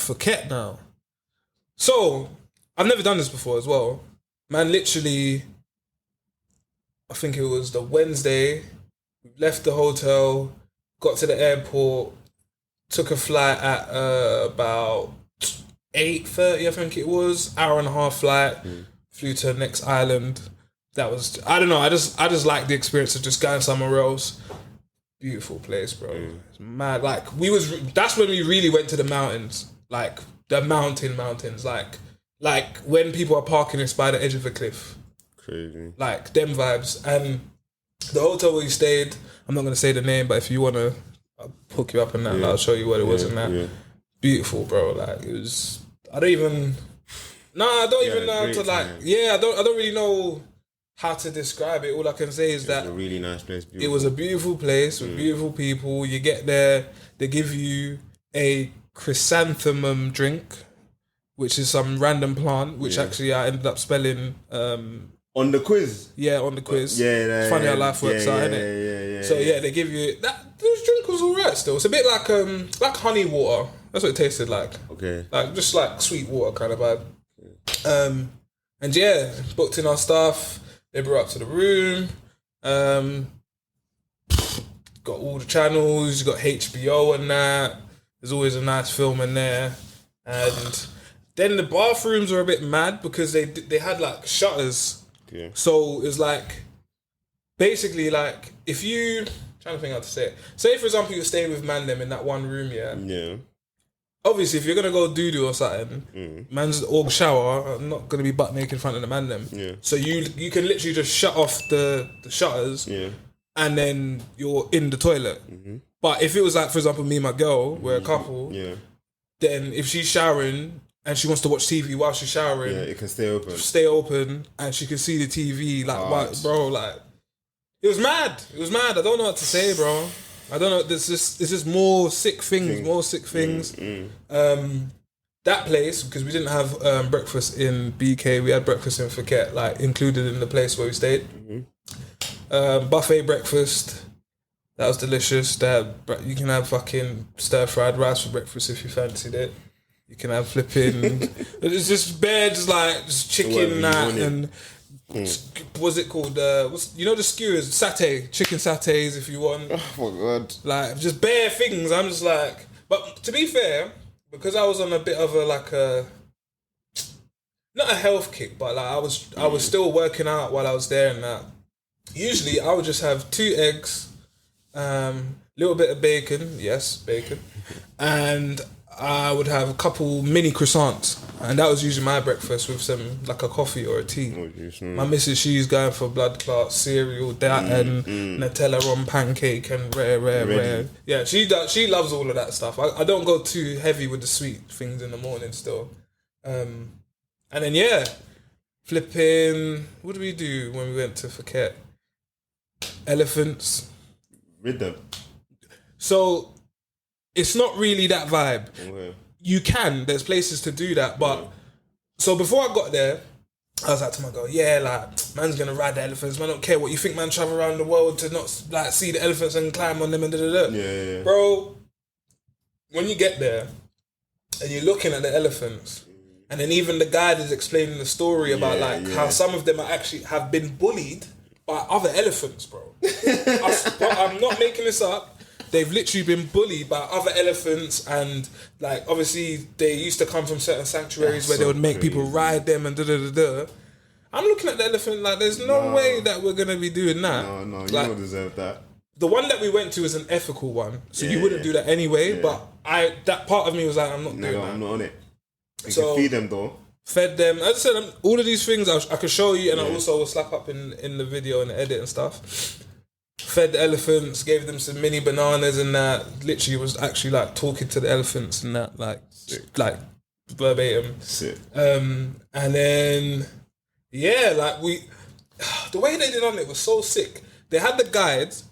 Phuket now. So, I've never done this before as well. Man, literally, I think it was the Wednesday, left the hotel, got to the airport, took a flight at about 8:30, I think it was, hour and a half flight, flew to the next island. That was, I don't know, I just like the experience of just going somewhere else. Beautiful place, bro. It's mad. Like, that's when we really went to the mountains. Like, the mountains. Like when people are parking this by the edge of a cliff. Crazy. Like, them vibes. And the hotel where we stayed, I'm not going to say the name, but if you want to, I'll hook you up in that. I'll show you what it was in that. Yeah. Beautiful, bro. Like, it was, I don't even know how to, like, I don't really know how to describe it. All I can say is that it was a really nice place. It was a beautiful place with beautiful people. You get there, they give you a chrysanthemum drink, which is some random plant, which actually I ended up spelling on the quiz. Yeah, on the quiz. It's funny how life works out, isn't it? So they give you that. This drink was alright still. It's a bit like honey water. That's what it tasted like. Okay. Like just like sweet water kind of vibe. And booked in our stuff. They brought up to the room. Got all the channels. You got HBO and that. There's always a nice film in there. And then the bathrooms were a bit mad because they had like shutters. Yeah. So it's like basically like if you I'm trying to think how to say it. Say for example you're staying with man them in that one room, yeah. Obviously, if you're gonna go doo-doo or something, man's org shower, I'm not gonna be butt naked in front of the man them. Yeah. So you can literally just shut off the shutters, and then you're in the toilet. Mm-hmm. But if it was like, for example, me and my girl, we're a couple, then if she's showering and she wants to watch TV while she's showering, it can stay open, and she can see the TV. Like, bro, like it was mad. I don't know what to say, bro. I don't know. There's just more sick things. That place, because we didn't have breakfast in BK, we had breakfast in Phuket, like included in the place where we stayed. Mm-hmm. Buffet breakfast, that was delicious. You can have fucking stir fried rice for breakfast if you fancied it. You can have flipping. It's just bare, just chicken and. What's it called? The skewers, chicken satays if you want. Oh my god! Like just bare things. I'm just like, but to be fair, because I was on a bit of not a health kick, but like I was still working out while I was there and that. Usually I would just have 2 eggs, little bit of bacon, and I would have a couple mini croissants, and that was usually my breakfast with some like a coffee or a tea. My missus, she's going for blood clot cereal, and Nutella on pancake and rare. Yeah, she loves all of that stuff. I don't go too heavy with the sweet things in the morning still. And then flipping. What did we do when we went to Phuket? Elephants. Rid them. So. It's not really that vibe. Okay. You can. There's places to do that. But, so before I got there, I was like to my girl, man's going to ride the elephants. Man, I don't care what you think, man, travel around the world to not like see the elephants and climb on them and da-da-da. Yeah. Bro, when you get there and you're looking at the elephants, and then even the guide is explaining the story about how some of them have been bullied by other elephants, bro. I'm not making this up. They've literally been bullied by other elephants, and like obviously they used to come from certain sanctuaries where they would make people ride them and da-da-da-da. I'm looking at the elephant like there's no way that we're going to be doing that. No, you like, don't deserve that. The one that we went to is an ethical one, so you wouldn't do that anyway, but that part of me was like, I'm not doing that. I'm not on it. You can feed them though. Fed them. As I said, all of these things I could show you, and I also will slap up in the video and the edit and stuff. Fed the elephants, gave them some mini bananas and that. Literally was actually like talking to the elephants and that, like verbatim. Sick. And then the way they did on it was so sick. They had the guides,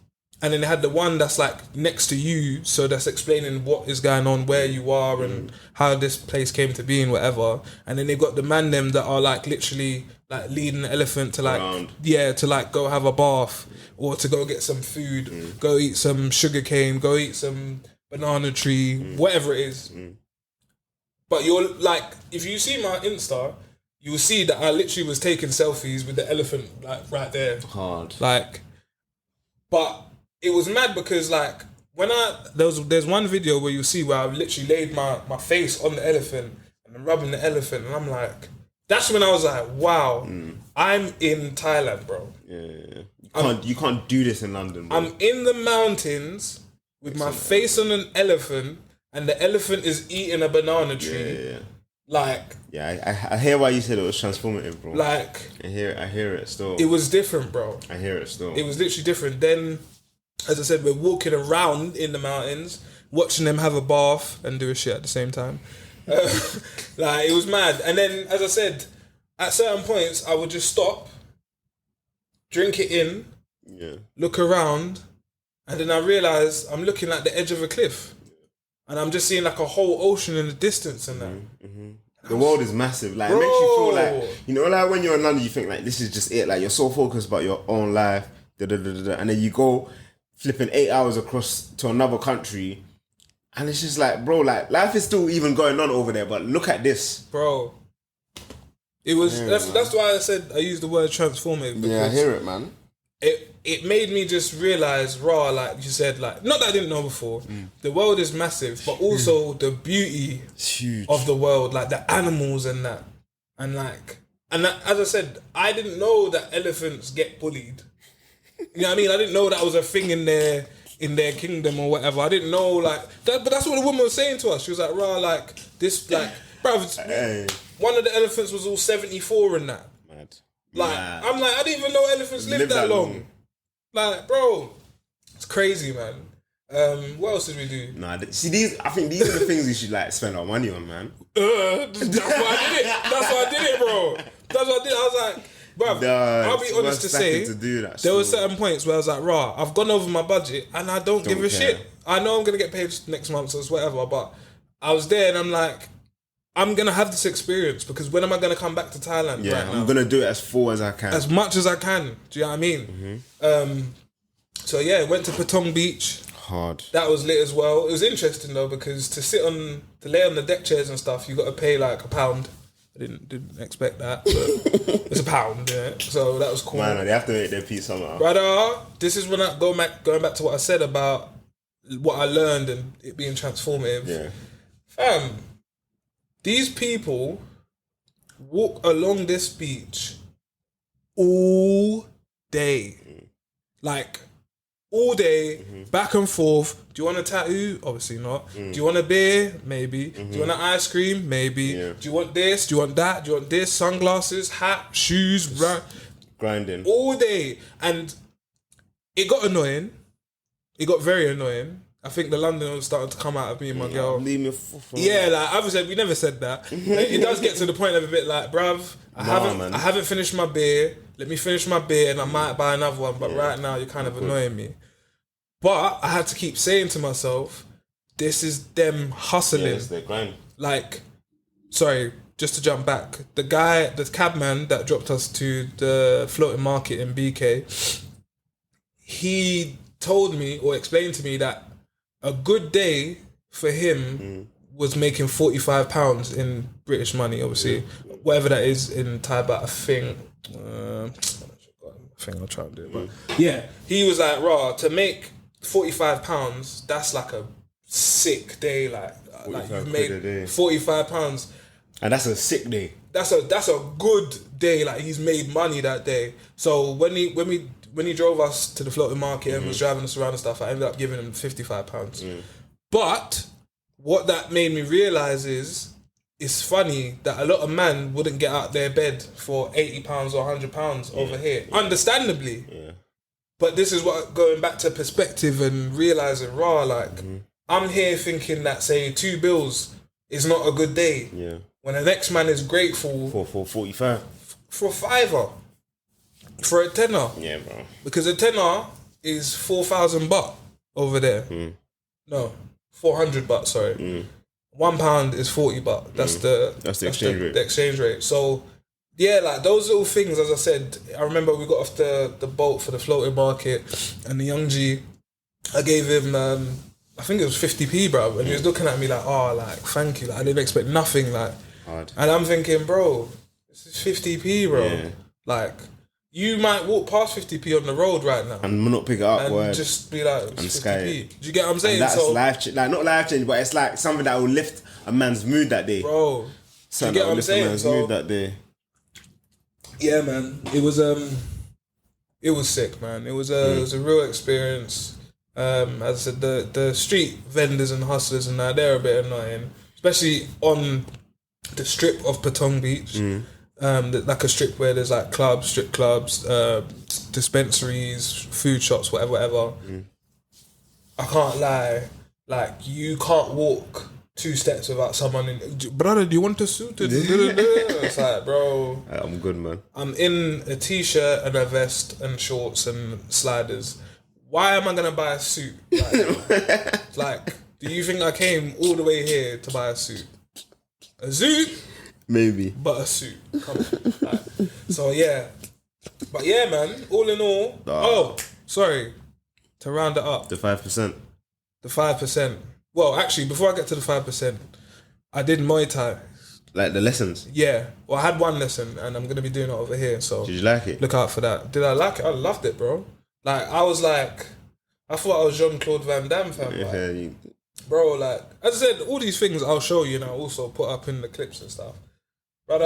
and then they had the one that's like next to you, so that's explaining what is going on, where you are, and how this place came to be and whatever. And then they've got the man them that are like literally like leading the elephant to like go have a bath or to go get some food, go eat some sugar cane, go eat some banana tree, whatever it is. But you're like, if you see my Insta, you'll see that I literally was taking selfies with the elephant like right there. Hard. Like, but it was mad because like when there's one video where you'll see where I literally laid my face on the elephant and I'm rubbing the elephant and I'm like, that's when I was like, wow, I'm in Thailand, bro. Yeah. You can't do this in London, bro. I'm in the mountains with my face on an elephant and the elephant is eating a banana tree. Yeah. Like, yeah, I hear why you said it was transformative, bro. Like, I hear it still. It was different, bro. I hear it still. It was literally different. Then, as I said, we're walking around in the mountains, watching them have a bath and do a shit at the same time. Like, it was mad. And then, as I said, at certain points, I would just stop, drink it in, look around, and then I realised I'm looking at the edge of a cliff. And I'm just seeing like a whole ocean in the distance and that. Mm-hmm. The world is massive. Like, it makes you feel like, you know, like when you're in London, you think like, this is just it. Like, you're so focused about your own life. And then you go flipping 8 hours across to another country. And it's just like, bro, like, life is still even going on over there. But look at this. Bro. It was, that's why I said I used the word transformative. Yeah, I hear it, man. It made me just realise, like you said, like, not that I didn't know before, the world is massive, but also the beauty of the world, like the animals and that. And like, and that, as I said, I didn't know that elephants get bullied. You know what I mean? I didn't know that was a thing in their kingdom or whatever. I didn't know, like, that, but that's what the woman was saying to us. She was like, like, this, like, bruv, one of the elephants was all 74 and that. Mad. Like, I'm like, I didn't even know elephants live that long. Like, bro, it's crazy, man. What else did we do? Nah, see, I think these are the things we should like spend our money on, man. That's why I did it, bro. That's what I did. I was like, bro, I'll be honest to say, there were certain points where I was like, I've gone over my budget and I don't give a shit. I know I'm gonna get paid next month or whatever, but I was there and I'm like, I'm going to have this experience because when am I going to come back to Thailand right now? I'm going to do it as full as I can. As much as I can. Do you know what I mean? So yeah, went to Patong Beach. Hard. That was lit as well. It was interesting though because to lay on the deck chairs and stuff, you got to pay like £1. I didn't expect that, but it's £1, yeah. So that was cool. Man, they have to make their peace somehow. Brother, this is when I going back to what I said about what I learned and it being transformative. Yeah. Fam, these people walk along this beach all day. Like, all day, back and forth. Do you want a tattoo? Obviously not. Do you want a beer? Maybe. Do you want an ice cream? Maybe. Yeah. Do you want this? Do you want that? Do you want this? Sunglasses, hat, shoes, grinding. All day. And it got annoying. It got very annoying. I think the London was starting to come out of me and my girl. Leave me like obviously we never said that. It does get to the point of a bit like, bruv, I haven't finished my beer. Let me finish my beer and I might buy another one. But right now you're kind of annoying me. But I had to keep saying to myself, this is them hustling. Yes, they're grinding. Like, sorry, just to jump back, the cabman that dropped us to the floating market in BK, he told me or explained to me that a good day for him was making £45 in British money, obviously. Whatever that is in Thai baht, I think I'll try and do it. But yeah, he was like, to make £45, that's like a sick day. Like you've made £45. And that's a sick day. That's a good day. Like, he's made money that day. So when he drove us to the floating market and was driving us around and stuff, I ended up giving him £55. But what that made me realise is, it's funny that a lot of men wouldn't get out their bed for £80 or £100 over here. Understandably. Yeah. But this is what, going back to perspective and realising, I'm here thinking that, say, £2 is not a good day. Yeah. When the next man is grateful for 45. For £5. For a tenner. Yeah, bro. Because a tenner is 4,000 baht over there. No, 400 baht, sorry. £1 is 40 baht. That's the exchange rate. The exchange rate. So, yeah, like those little things, as I said, I remember we got off the boat for the floating market and the young G, I gave him I think it was 50p, bro. And he was looking at me like, oh, like, thank you. Like, I didn't expect nothing, like. Hard. And I'm thinking, bro, this is 50p, bro. Yeah. Like, you might walk past 50p on the road right now. And not pick it up, and just be like, it's 50p. Do you get what I'm saying? And that's like, not life change, but it's like something that will lift a man's mood that day. Bro, So you get what I'm saying? Mood that day. Yeah, man. It was sick, man. It was a real experience. As I said, the street vendors and hustlers and that, they're a bit annoying, especially on the strip of Patong Beach. Like a strip where there's like clubs, strip clubs, dispensaries, food shops, whatever. I can't lie, like you can't walk 2 steps without someone in. Brother, do you want a suit? It's like, bro, I'm good, man. I'm in a t-shirt and a vest and shorts and sliders. Why am I gonna buy a suit? Like, do you think I came all the way here to buy a suit? A suit? Maybe. But a suit. Come on. Like, so yeah. But yeah, man, all in all. Oh, sorry. To round it up. The 5%. The 5%. Well, actually, before I get to the 5%, I did Muay Thai. Like the lessons? Yeah. Well, I had one lesson and I'm going to be doing it over here. So did you like it? Look out for that. Did I like it? I loved it, bro. Like, I was like, I thought I was Jean-Claude Van Damme, fam. Yeah, bro, like, as I said, all these things I'll show you and I'll also put up in the clips and stuff. But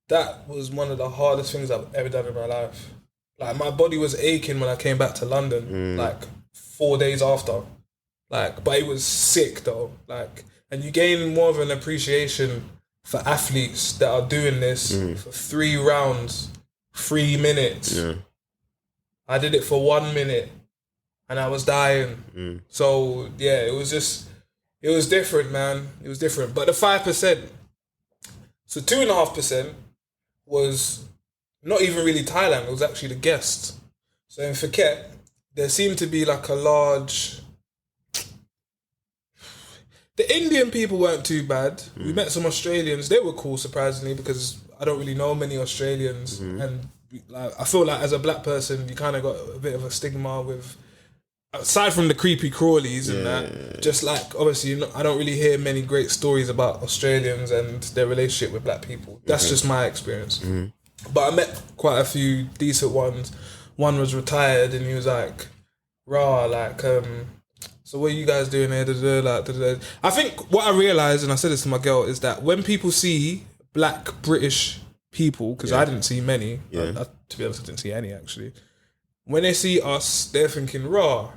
that was one of the hardest things I've ever done in my life. Like, my body was aching when I came back to London, like 4 days after. Like, but it was sick though. Like, and you gain more of an appreciation for athletes that are doing this for 3 rounds, 3 minutes. Yeah. I did it for 1 minute and I was dying. So yeah, it was different, man. It was different. But the 5%, so 2.5% was not even really Thailand, it was actually the guests. So in Phuket, there seemed to be like a large... The Indian people weren't too bad. We met some Australians. They were cool, surprisingly, because I don't really know many Australians. And like, I feel like as a black person, you kind of got a bit of a stigma with... Aside from the creepy crawlies and that, just like, obviously, I don't really hear many great stories about Australians and their relationship with black people. That's just my experience. But I met quite a few decent ones. One was retired and he was like, rah, like, so what are you guys doing here? Like, I think what I realised, and I said this to my girl, is that when people see black British people, because I didn't see many, to be honest, I didn't see any actually. When they see us, they're thinking, rah,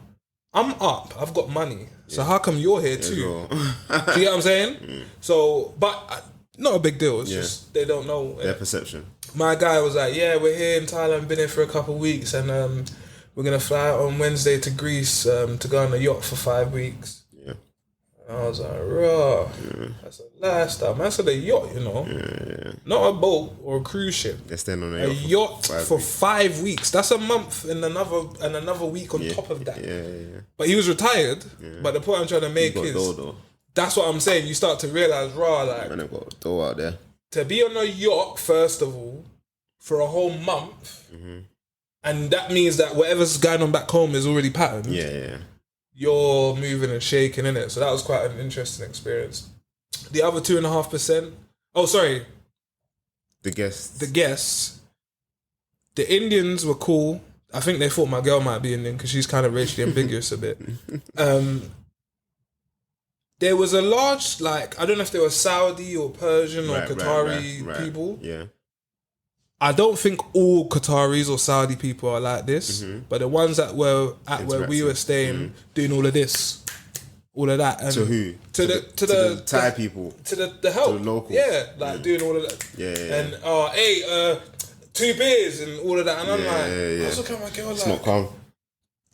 I'm up, I've got money. So how come you're here too? Do you get what I'm saying? So, but not a big deal. It's just they don't know their perception. My guy was like, yeah, we're here in Thailand, been here for a couple of weeks, and we're going to fly out on Wednesday to Greece to go on a yacht for 5 weeks. Yeah. And I was like, raw. That's a lifestyle. Man, that's a yacht, you know. Yeah. Not a boat or a cruise ship. They're staying on a yacht for 5 weeks. That's a month and another week on top of that. Yeah. But he was retired. But the point I'm trying to make is, that's what I'm saying. You start to realise, raw, like, man, I've got a door out there. To be on a yacht, first of all, for a whole month, and that means that whatever's going on back home is already patterned. Yeah. You're moving and shaking, innit? So that was quite an interesting experience. The other 2.5%. Oh, sorry. The guests. The Indians were cool. I think they thought my girl might be Indian because she's kind of racially ambiguous a bit. There was a large, like, I don't know if they were Saudi or Persian or Qatari people. Yeah. I don't think all Qataris or Saudi people are like this, but the ones that were at where we were staying, doing all of this, all of that. And to who? To the Thai people. To the help. To the locals. Yeah, like doing all of that. Yeah. And, hey, 2 beers and all of that. And I'm like, I was looking at my girl like, it's not calm.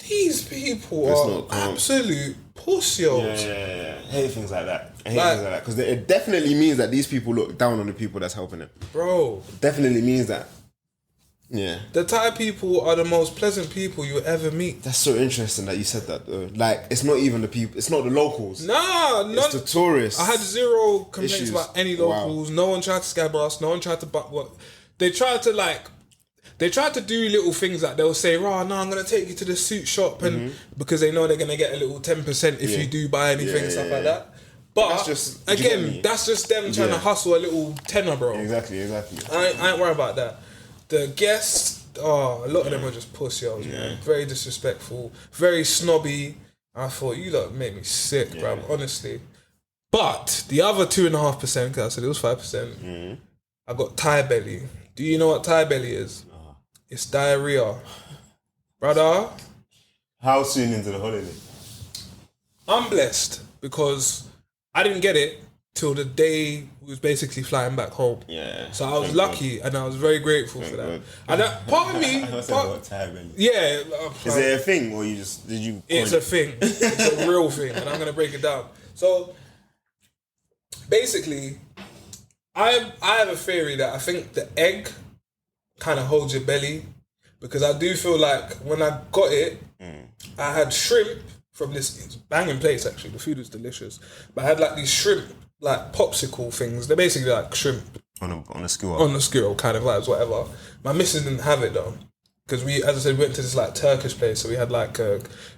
These people are absolute pussies. Yeah. I hate things like that. Because it definitely means that these people look down on the people that's helping them. Bro. It definitely means that. Yeah. The Thai people are the most pleasant people you ever meet. That's so interesting that you said that though. Like, it's not even the people, it's not the locals. It's the tourists. I had zero complaints about any locals. Wow. No one tried to scab us. No one tried to they tried they try to do little things like they'll say, "Oh, no, I'm gonna take you to the suit shop," and because they know they're gonna get a little 10% if you do buy anything, stuff like that. But that's just, that's just them trying to hustle a little tenner, bro. Exactly. I ain't worried about that. The guests, a lot of them are just pussy-os, man. Very disrespectful, very snobby. I thought, you lot make me sick, bruv, honestly. But the other 2.5%, because I said it was 5%, I got Thai belly. Do you know what Thai belly is? It's diarrhea. Brother. How soon into the holiday? I'm blessed because I didn't get it till the day we was basically flying back home. Yeah. So I was lucky and I was very grateful for that. And that, part of me... Yeah. Is it a thing or did you... It's a thing. It's a real thing and I'm going to break it down. So, basically, I have a theory that I think the egg kind of holds your belly because I do feel like when I got it, I had shrimp from this banging place actually. The food was delicious. But I had like these shrimp, like popsicle things. They're basically like shrimp. On a skewer. On the skewer kind of vibes, whatever. My missus didn't have it though. Because we, as I said, went to this like Turkish place. So we had like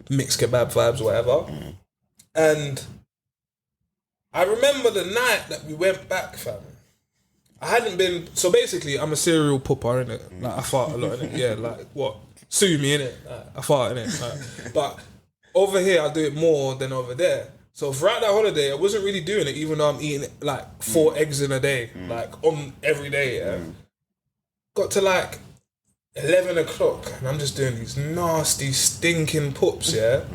mixed kebab vibes or whatever. And I remember the night that we went back, fam. I hadn't been... So basically, I'm a serial pooper, innit? Like, I fart a lot, innit? Yeah, like, what? Sue me, innit? Like, I fart, innit? Like, but over here, I do it more than over there. So throughout that holiday, I wasn't really doing it, even though I'm eating, like, 4 eggs in a day. Like, on every day, yeah? Got to, like, 11 o'clock, and I'm just doing these nasty, stinking poops, yeah?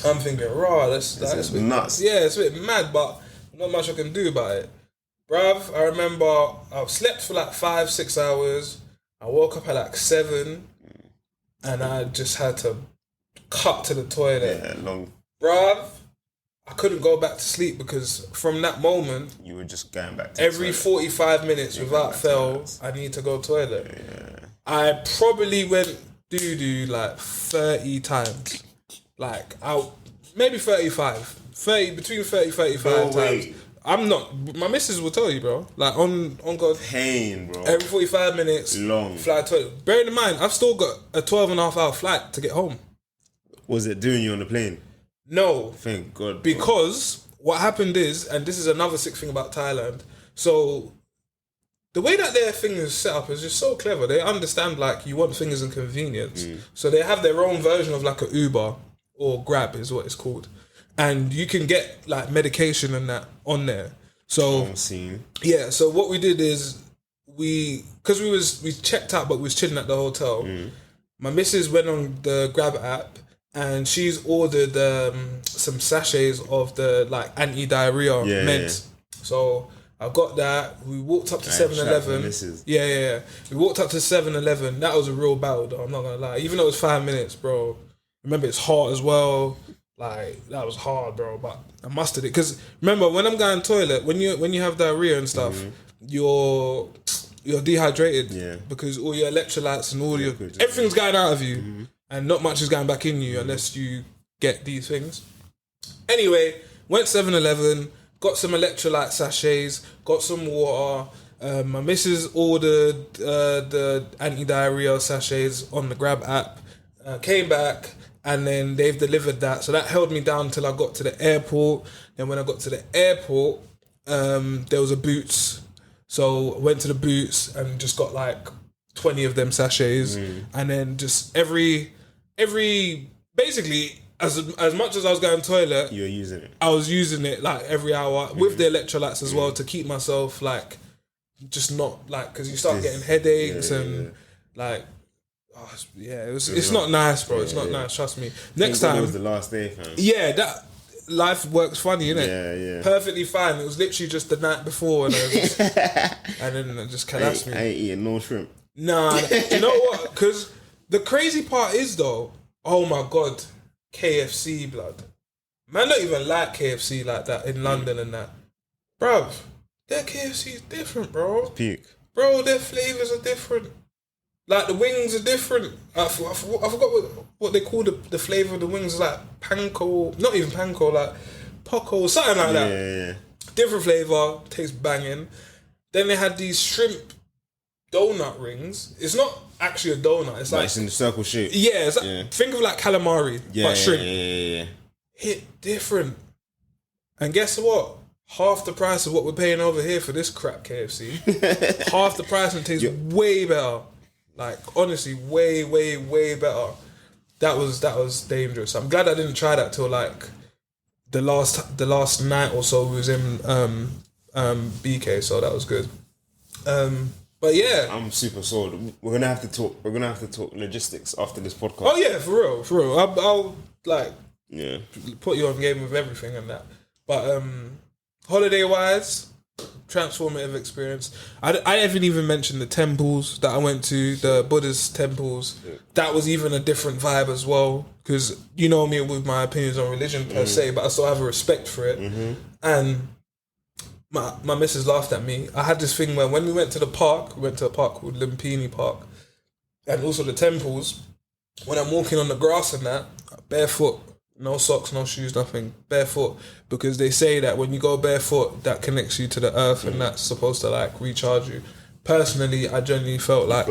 I'm thinking, raw, that's nuts. Yeah, it's a bit mad, but not much I can do about it. Bruv, I remember I slept for like 5-6 hours. I woke up at like 7 and I just had to cut to the toilet. Yeah, long. Bruv, I couldn't go back to sleep because from that moment, you were just going back to every 45 minutes without fail, I need to go toilet. Yeah. I probably went doo-doo like 30 times. Like, maybe 35. Between 35 times. I'm not... My missus will tell you, bro. Like, on God... Pain, bro. Every 45 minutes... Long. Fly toilet. Bearing in mind, I've still got a 12.5 hour flight to get home. Was it doing you on the plane? No. Thank God. Because what happened is, and this is another sick thing about Thailand, so the way that their thing is set up is just so clever. They understand, like, you want things in convenience. So they have their own version of, like, a Uber or Grab is what it's called. And you can get like medication and that on there. So yeah, so what we did is we checked out but we was chilling at the hotel. My missus went on the Grab app and she's ordered some sachets of the like anti-diarrhea meds. So I got that. We walked up to 7-Eleven. Yeah. We walked up to 7-Eleven. That was a real battle though, I'm not gonna lie. Even though it was 5 minutes, bro. Remember it's hot as well. Like, that was hard, bro, but I mustered it. Because, remember, when I'm going toilet, when you have diarrhea and stuff, you're dehydrated. Yeah. Because all your electrolytes and all everything's going out of you. And not much is going back in you unless you get these things. Anyway, went 7-Eleven, got some electrolyte sachets, got some water. My missus ordered the anti-diarrhea sachets on the Grab app. Came back. And then they've delivered that. So that held me down until I got to the airport. Then when I got to the airport, there was a Boots. So I went to the Boots and just got like 20 of them sachets. And then just every basically, as much as I was going to the toilet, you were using it. I was using it like every hour with the electrolytes as well to keep myself like, just not like, because you start getting headaches and like, oh, yeah, it's not nice, bro. It's not nice. Trust me. Next time, it was the last day, fam. Yeah, that life works funny, innit? Yeah. Perfectly fine. It was literally just the night before, and then it just collapsed me. I ain't eating no shrimp. Nah, you know what? Because the crazy part is though, oh my God, KFC blood. Man, don't even like KFC like that in London and that, bruv. Their KFC is different, bro. It's peak, bro. Their flavors are different. Like, the wings are different. I forgot what they call the flavour of the wings. Like, panko. Not even panko, like, poco, something like that. Yeah. Different flavour. Tastes banging. Then they had these shrimp donut rings. It's not actually a donut. It's like it's in the circle shape. Yeah, it's like, think of like calamari, but shrimp. Yeah. Hit different. And guess what? Half the price of what we're paying over here for this crap KFC. Half the price and it tastes way better. Like honestly, way better. That was dangerous. I'm glad I didn't try that till like the last night or so. We was in BK, so that was good. But yeah, I'm super sold. We're gonna have to talk logistics after this podcast. Oh yeah, for real. I'll like Yeah. put you on game with everything and that. But holiday wise, transformative experience. I haven't even mentioned the temples that I went to, the Buddhist temples. Yeah. That was even a different vibe as well. Because you know me with my opinions on religion per se, but I still have a respect for it. And my missus laughed at me. I had this thing where when we went to a park called Lumpini Park, and also the temples, when I'm walking on the grass and that, barefoot, no socks, no shoes, nothing, barefoot, because they say that when you go barefoot, that connects you to the earth and that's supposed to like recharge you. Personally, I genuinely felt like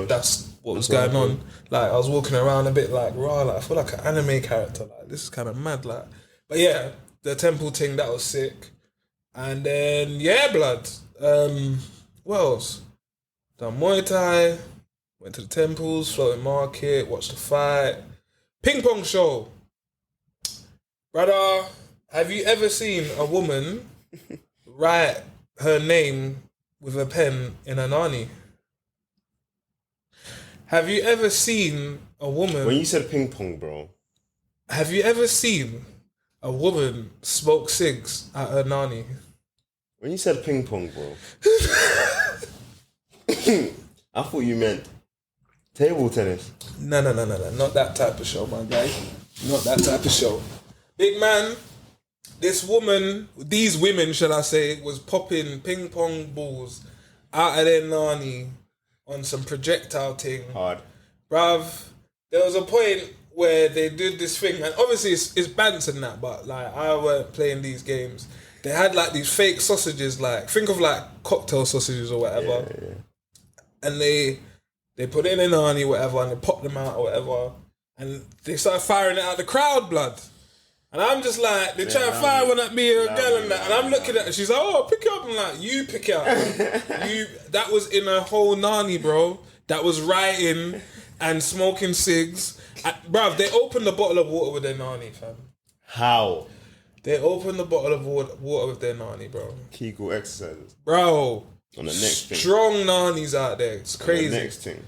that's what was going on. Like I was walking around a bit like raw, like I feel like an anime character. Like this is kind of mad, like. But yeah, the temple thing, that was sick. And then blood. What else? Done Muay Thai, went to the temples, floating market, watched the fight, ping pong show. Brother, have you ever seen a woman write her name with a pen in a nani? Have you ever seen a woman... When you said ping pong, bro. Have you ever seen a woman smoke cigs at her nani? When you said ping pong, bro. I thought you meant table tennis. No. Not that type of show, my guy. Not that type of show. Big man, these women, shall I say, was popping ping pong balls out of their nani on some projectile thing. Hard. Bruv, there was a point where they did this thing, and obviously it's banned and that, but like I weren't playing these games. They had like these fake sausages, like think of like cocktail sausages or whatever. Yeah. And they put it in a nani, whatever, and they popped them out or whatever. And they started firing it out the crowd, blood. And I'm just like, they try to fire one at me or a girl and that. And I'm looking at her, she's like, oh, pick it up. I'm like, you pick it up. That was in a whole nani, bro. That was writing and smoking cigs. Bruv, they opened the bottle of water with their nani, fam. How? They opened the bottle of water with their nani, bro. Kegel exercises. Bro. On the next thing. Strong nanis out there. It's crazy. On the next thing.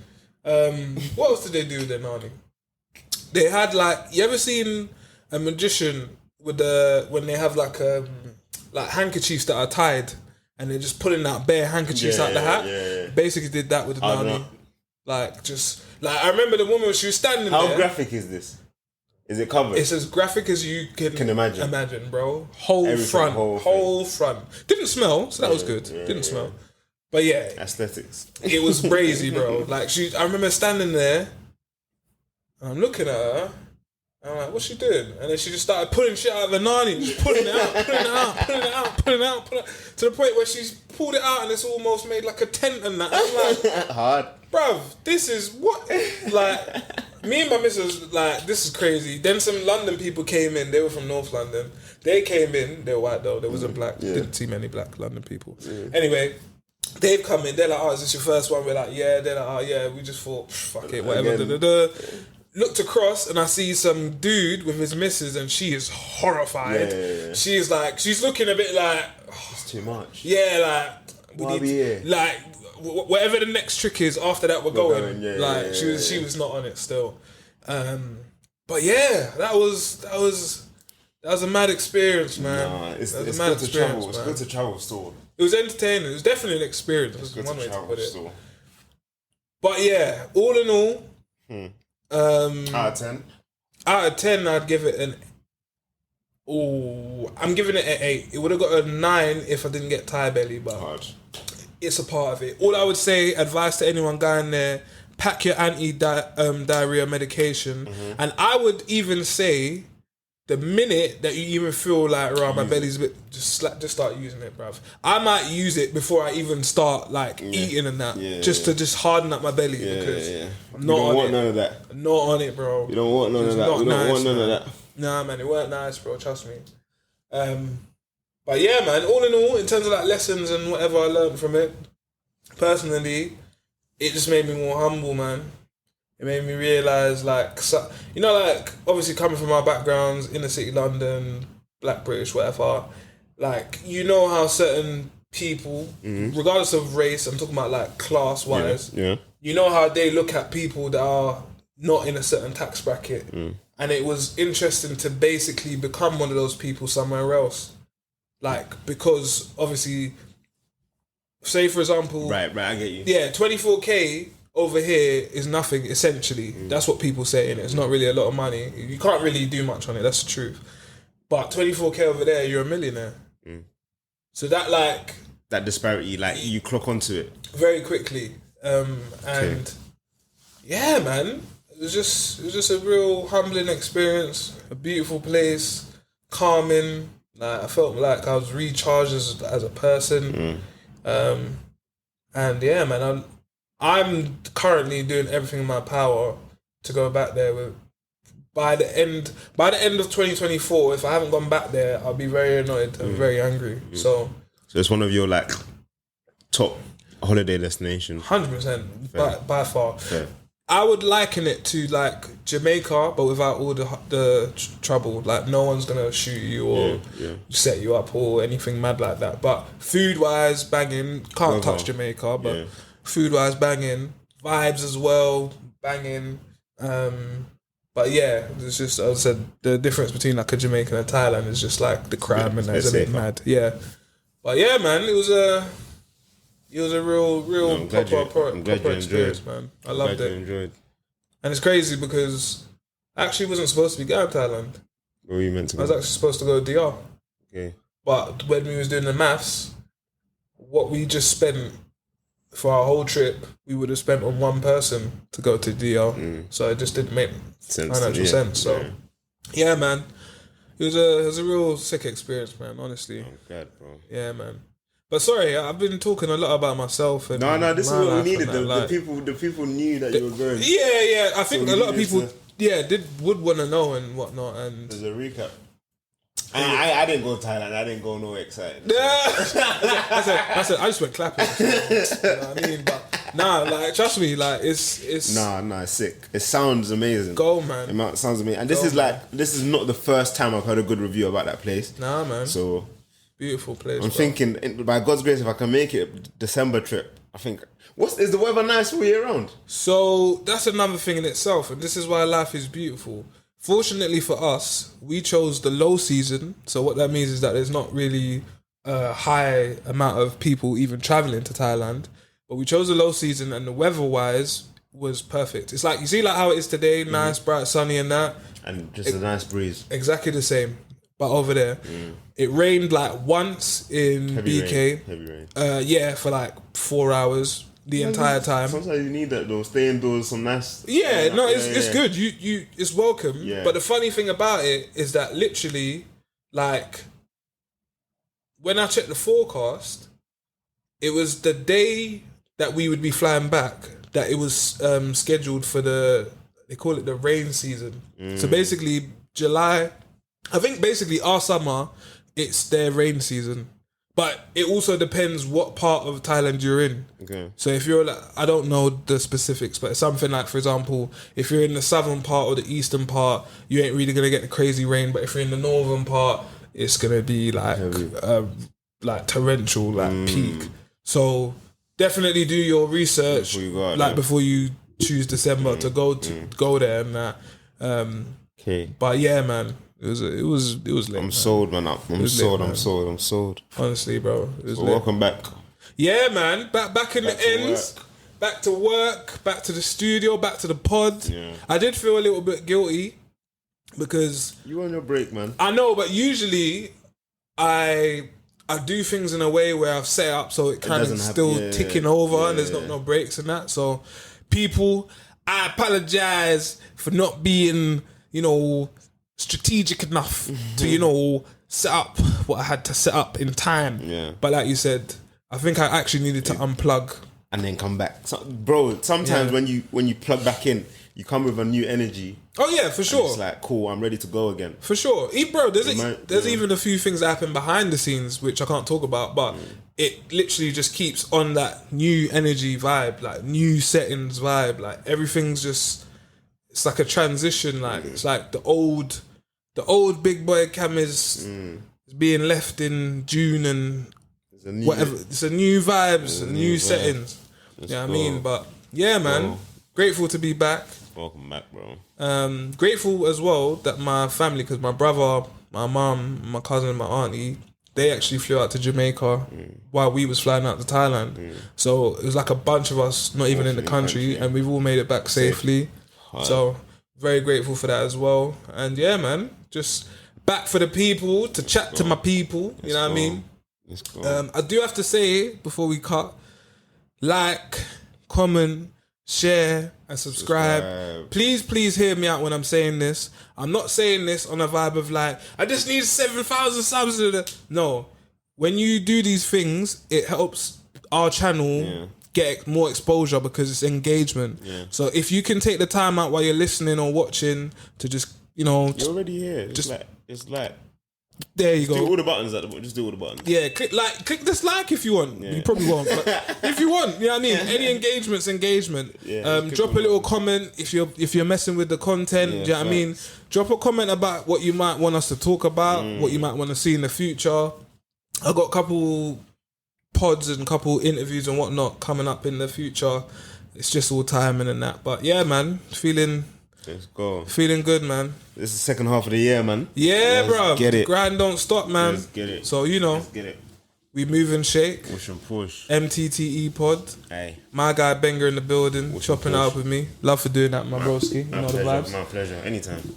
What else did they do with their nani? They had like, you ever seen a magician with when they have like handkerchiefs that are tied and they're just pulling out bare handkerchiefs out the hat? Yeah. Basically did that with the nani. Like just like I remember the woman, she was standing there. How graphic is this? Is it covered? It's as graphic as you can imagine. Imagine, bro. Whole front. Didn't smell, so that was good. Didn't smell. But yeah. Aesthetics. It was brazy, bro. Like I remember standing there and I'm looking at her. I'm like, what's she doing? And then she just started pulling shit out of the nani, just pulling it out. To the point where she's pulled it out and it's almost made like a tent and that. I'm like, hard. Bruv, this is what? Like, me and my missus, like, this is crazy. Then some London people came in. They were from North London. They came in. They were white though. There was a black. Yeah. Didn't see many black London people. Yeah. Anyway, they've come in. They're like, oh, is this your first one? We're like, yeah. They're like, oh, yeah. We just thought, fuck it, whatever. Looked across and I see some dude with his missus and she is horrified. Yeah. She's like, she's looking a bit like, oh, it's too much. Yeah, like, like whatever the next trick is after that we're going. She was not on it still. But yeah, that was a mad experience, man. Nah, it's good to travel. It's good to travel still. It was entertaining. It was definitely an experience. It's good one way to put it. Still. But yeah, all in all. Out of 10? Out of 10, I'd give it an... I'm giving it an 8. It would have got a 9 if I didn't get Thai belly, but it's a part of it. All I would say, advice to anyone going there, pack your anti-diarrhea medication. And I would even say, the minute that you even feel like, right, my belly's a bit, just start using it, bruv. I might use it before I even start like eating and that, to just harden up my belly because I'm not on it. None of that. I'm not on it, bro. You don't want none of that. You don't want none of that. Nah, man, it weren't nice, bro. Trust me. But yeah, man. All in all, in terms of like lessons and whatever I learned from it, personally, it just made me more humble, man. It made me realise, like, like, obviously coming from our backgrounds, inner city London, Black British, whatever, like, you know how certain people, regardless of race, I'm talking about, like, class-wise, you know how they look at people that are not in a certain tax bracket. And it was interesting to basically become one of those people somewhere else. Like, because, obviously, say, for example... Right, I get you. Yeah, 24K... over here is nothing, essentially. That's what people say, and it's not really a lot of money. You can't really do much on it, that's the truth. But 24K over there, you're a millionaire. So that, like... that disparity, like, you clock onto it. Very quickly. And, yeah, man. It was just a real humbling experience. A beautiful place. Calming. Like, I felt like I was recharged as a person. And, yeah, man, I'm currently doing everything in my power to go back there. By the end of 2024, if I haven't gone back there, I'll be very annoyed and very angry. So it's one of your like top holiday destinations. 100%, by far. Fair. I would liken it to like Jamaica, but without all the trouble. Like no one's gonna shoot you or set you up or anything mad like that. But food wise, banging. Can't touch Jamaica, but. Food-wise, banging. Vibes as well, banging. But yeah, it's just, as I said, the difference between like a Jamaican and Thailand is just like the crime and that's a bit mad. Yeah. But yeah, man, it was a real proper experience, man. I loved it. Enjoyed. And it's crazy because I actually wasn't supposed to be going to Thailand. Where were you meant to go? I was actually supposed to go to DR. Okay. But when we was doing the maths, what we just spent for our whole trip, we would have spent on one person to go to DR. So it just didn't make financial sense. So yeah, man. It was a real sick experience, man, honestly. Oh God, bro. Yeah, man. But sorry, I've been talking a lot about myself and no, this is what we needed. The people knew that you were going. Yeah. I think a lot of people would want to know and whatnot, and there's a recap. I didn't go to Thailand. I didn't go nowhere excited. Yeah, I said I just went clapping. You know what I mean? But nah, like trust me, like it's it's sick. It sounds amazing. Go, man. It sounds amazing. And this is not the first time I've heard a good review about that place. Nah, man. So beautiful place. I'm thinking, by God's grace, if I can make it December trip, I think. Is the weather nice all year round? So that's another thing in itself, and this is why life is beautiful. Fortunately for us, we chose the low season. So what that means is that there's not really a high amount of people even traveling to Thailand. But we chose the low season, and the weather-wise was perfect. It's like, you see like how it is today, nice, bright, sunny and that. And just a nice breeze. Exactly the same. But over there, it rained like once in BK. Heavy rain. Yeah, for like 4 hours. The entire time. Sometimes you need that though. Stay indoors, some nice. Yeah, no, it's good. You it's welcome. Yeah. But the funny thing about it is that literally, like, when I checked the forecast, it was the day that we would be flying back that it was scheduled for they call it the rain season. So basically, July. I think basically our summer, it's their rain season. But it also depends what part of Thailand you're in. Okay. So if you're like, I don't know the specifics, but it's something like, for example, if you're in the southern part or the eastern part, you ain't really gonna get the crazy rain. But if you're in the northern part, it's gonna be like torrential, like peak. So definitely do your research before you choose December to go there and that. Okay. But yeah, man. It was lit. I'm sold, man. I'm sold. Honestly, bro. Welcome back. Yeah, man. Back in the ends. Back to work. Back to the studio. Back to the pod. Yeah. I did feel a little bit guilty because you were on your break, man. I know, but usually I do things in a way where I've set up so it kind of still ticking over and there's not no breaks and that. So people, I apologize for not being, strategic enough to, you know, set up what I had to set up in time. Yeah. But like you said, I think I actually needed to unplug. And then come back. So, bro, sometimes when you plug back in, you come with a new energy. Oh yeah, for sure. It's like, cool, I'm ready to go again. For sure. Bro, there's even a few things that happen behind the scenes which I can't talk about, but it literally just keeps on that new energy vibe, like new settings vibe. Like everything's just, it's like a transition. Like it's like the old big boy Cam is being left in June and whatever. It's a new vibes, new settings. You know what I mean? But yeah, man, grateful to be back. Welcome back, bro. Grateful as well that my family, because my brother, my mum, my cousin, and my auntie, they actually flew out to Jamaica while we was flying out to Thailand. So it was like a bunch of us, not even in the country, and we've all made it back safely. So very grateful for that as well. And yeah, man, just back for the people, to chat to my people. You know what I mean? Let's go. I do have to say before we cut, like, comment, share and subscribe. Please hear me out when I'm saying this. I'm not saying this on a vibe of like, I just need 7,000 subs. No. When you do these things, it helps our channel get more exposure because it's engagement. Yeah. So if you can take the time out while you're listening or watching to just, you know... You're already here. It's like... There you go. Do all the buttons at the bottom. Just do all the buttons. Yeah, click dislike if you want. Yeah. You probably won't, but if you want, you know what I mean. Any engagement's engagement. Yeah, drop a little comment if you're messing with the content. Yeah, do you know what I mean? Drop a comment about what you might want us to talk about, what you might want to see in the future. I got a couple pods and a couple interviews and whatnot coming up in the future. It's just all timing and that. But yeah, man, let's go. Feeling good, man. This is the second half of the year, man. Yeah, bro. Get it. Grind don't stop, man. Let's get it. So, you know. Let's get it. We move and shake. Push and push. MTTE pod. Hey. My guy Gbenga in the building, chopping out with me. Love for doing that, my broski. You know the vibes. My pleasure. Anytime.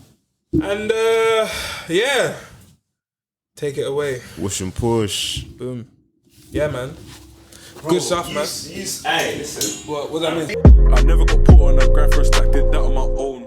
And yeah. Take it away. Whoosh and push. Boom. Yeah, man. Bro, good stuff, man. Hey, listen. What that mean? I never got put on a graph or stack, did that on my own.